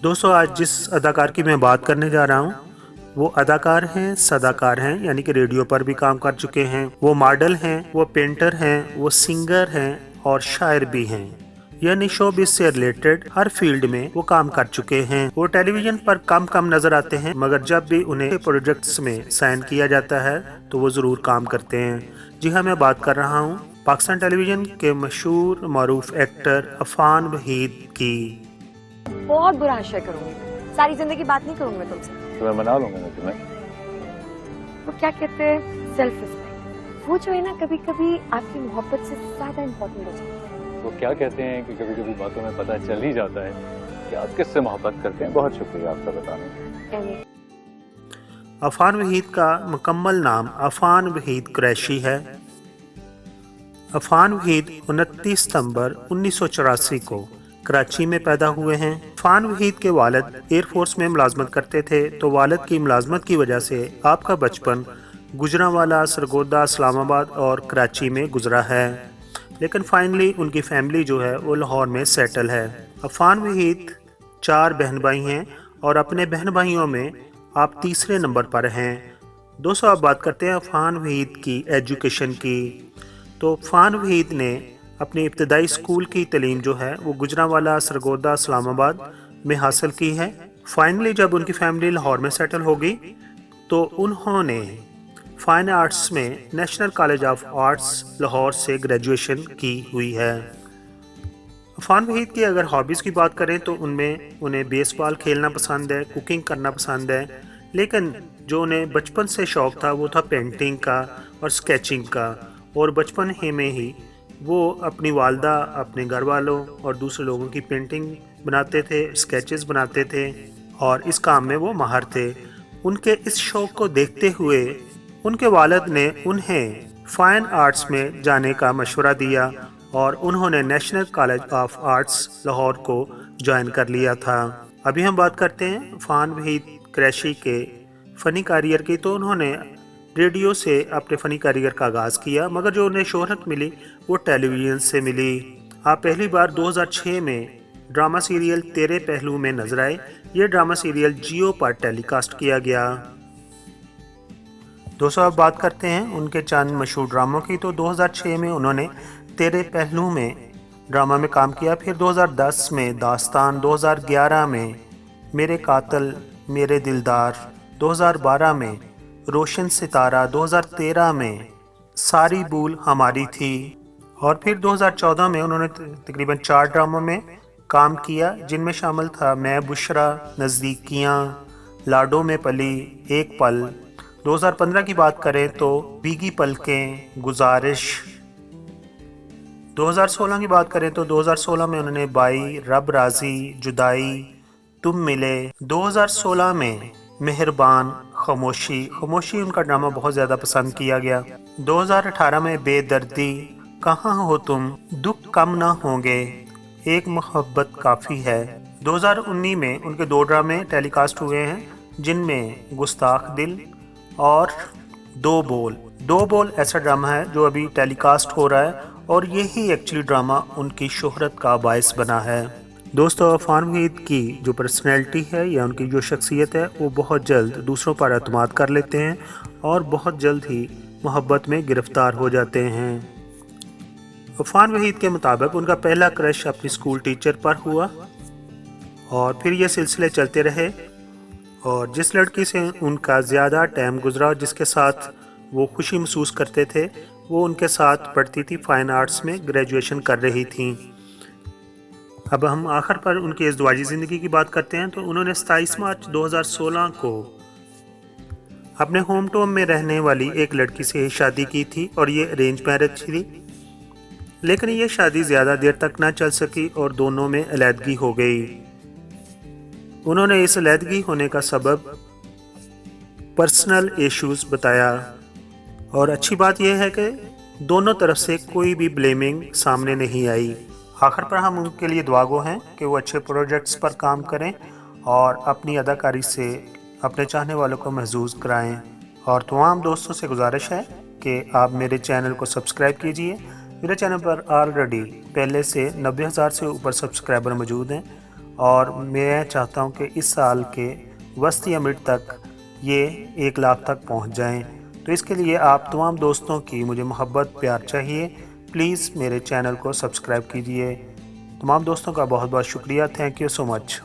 दोस्तों आज जिस अदाकार की मैं बात करने जा रहा हूँ वो अदाकार हैं, सदाकार हैं, यानी कि रेडियो पर भी काम कर चुके हैं, वो मॉडल हैं, वो पेंटर हैं, वो सिंगर हैं और शायर भी हैं। यानी शोबिज़ से रिलेटेड हर फील्ड में वो काम कर चुके हैं। वो टेलीविजन पर कम कम नजर आते हैं, मगर जब भी उन्हें प्रोजेक्ट्स में साइन किया जाता है तो वो जरूर काम करते हैं। जी हाँ, मैं बात कर रहा हूँ पाकिस्तान टेलीविजन के मशहूर मारूफ एक्टर अफान वहीद की। बहुत बुरा आशय करूंगी, सारी जिंदगी बात नहीं करूंगी मैं तुमसे। तो मैं मना लूंगा मैं तुम्हें। वो क्या कहते हैं, सेल्फ रिस्पेक्ट, वो जो है ना कभी कभी आपकी मोहब्बत से ज्यादा इम्पोर्टेंट हो जाती है। वो क्या कहते हैं कि कभी कभी बातों में पता चल ही जाता है कि आप किससे मोहब्बत करते हैं। बहुत शुक्रिया आपका बताने। अफान वहीद का मुकम्मल नाम अफान वहीद कुरैशी है। अफान वहीद 29 सितंबर 1984 को कराची में पैदा हुए हैं। अफान वहीद के वालिद एयरफोर्स में मुलाजमत करते थे, तो वालिद की मुलाजमत की वजह से आपका बचपन गुजरांवाला, सरगोदा, इस्लामाबाद और कराची में गुजरा है। लेकिन फाइनली उनकी फैमिली जो है वो लाहौर में सेटल है। अफान वहीद 4 बहन भाई हैं और अपने बहन भाइयों में आप तीसरे नंबर पर हैं। दोस्तों आप बात करते हैं अफान वहीद की एजुकेशन की। तो अफान वहीद ने अपनी इब्तदाई स्कूल की तालीम जो है वो गुजरांवाला, सरगोदा, इस्लामाबाद में हासिल की है। फाइनली जब उनकी फैमिली लाहौर में सेटल हो गई तो उन्होंने फाइन आर्ट्स में national college of arts Lahore से ग्रेजुएशन की हुई है। अफान वहीद की अगर हॉबीज़ की बात करें तो उनमें उन्हें बेसबॉल खेलना पसंद है, कुकिंग करना पसंद है, लेकिन जो उन्हें बचपन से शौक़ था वो था पेंटिंग का और स्केचिंग का। और बचपन ही में ही वो अपनी वालदा, अपने घर वालों और दूसरे लोगों की पेंटिंग बनाते थे, स्केचेस बनाते थे और इस काम में वो माहिर थे। उनके इस शौक़ को देखते हुए उनके वालिद ने उन्हें फाइन आर्ट्स में जाने का मशवरा दिया और उन्होंने national college of arts Lahore को ज्वाइन कर लिया था। अभी हम बात करते हैं अफान वहीद कुरैशी के फ़नी करियर की। तो उन्होंने रेडियो से अपने फ़नी करियर का आगाज़ किया, मगर जो उन्हें शोहरत मिली वो टेलीविज़न से मिली। आप पहली बार 2006 में ड्रामा सीरियल तेरे पहलू में नजर आए। ये ड्रामा सीरियल जियो पर टेलीकास्ट किया गया। दोस्तों अब बात करते हैं उनके चंद मशहूर ड्रामों की। तो 2006 में उन्होंने तेरे पहलू में ड्रामा में काम किया, फिर 2010 में दास्तान, 2011 में मेरे कातिल मेरे दिलदार, 2012 में रोशन सितारा, 2013 में सारी भूल हमारी थी और फिर 2014 में उन्होंने तकरीबन 4 ड्रामों में काम किया, जिनमें शामिल था मैं बुशरा, नज़दीकियाँ, लाडो में पली, एक पल। 2015 की बात करें तो भीगी पलकें, गुजारिश। 2016 की बात करें तो 2016 में उन्होंने बाई, रब राजी, जुदाई, तुम मिले। 2016 में मेहरबान, खामोशी उनका ड्रामा बहुत ज़्यादा पसंद किया गया। 2018 में बेदर्दी, कहाँ हो तुम, दुख कम ना होंगे, एक मोहब्बत काफ़ी है। 2019 में उनके 2 ड्रामे टेलीकास्ट हुए हैं, जिनमें गुस्ताख दिल और दो बोल ऐसा ड्रामा है जो अभी टेलीकास्ट हो रहा है और यही एक्चुअली ड्रामा उनकी शोहरत का बायस बना है। दोस्तों अफान वहीद की जो पर्सनैलिटी है या उनकी जो शख्सियत है वो बहुत जल्द दूसरों पर एतमाद कर लेते हैं और बहुत जल्द ही मोहब्बत में गिरफ्तार हो जाते हैं। अफान वहीद के मुताबिक उनका पहला क्रश अपनी स्कूल टीचर पर हुआ और फिर ये सिलसिले चलते रहे और जिस लड़की से उनका ज़्यादा टाइम गुजरा, जिसके साथ वो खुशी महसूस करते थे, वो उनके साथ पढ़ती थी, फाइन आर्ट्स में ग्रेजुएशन कर रही थी। अब हम आखिर पर उनकी इज़्दिवाजी ज़िंदगी की बात करते हैं। तो उन्होंने 27 मार्च 2016 को अपने होम टाउन में रहने वाली एक लड़की से शादी की थी और ये अरेंज मैरिज थी, लेकिन ये शादी ज़्यादा देर तक ना चल सकी और दोनों में अलहदगी हो गई। उन्होंने इस अलहदगी होने का सबब पर्सनल इश्यूज़ बताया और अच्छी बात यह है कि दोनों तरफ से कोई भी ब्लेमिंग सामने नहीं आई। आखिर पर हम उनके लिए दुआगो हैं कि वो अच्छे प्रोजेक्ट्स पर काम करें और अपनी अदाकारी से अपने चाहने वालों को महसूस कराएं। और तमाम दोस्तों से गुजारिश है कि आप मेरे चैनल को सब्सक्राइब कीजिए। मेरे चैनल पर ऑलरेडी पहले से 90,000 से ऊपर सब्सक्राइबर मौजूद हैं اور میں چاہتا ہوں کہ اس سال کے وسط یا مڈ تک یہ 1 لاکھ تک پہنچ جائیں. تو اس کے لیے آپ تمام دوستوں کی مجھے محبت پیار چاہیے. پلیز میرے چینل کو سبسکرائب کیجئے. تمام دوستوں کا بہت بہت شکریہ. Thank you so much.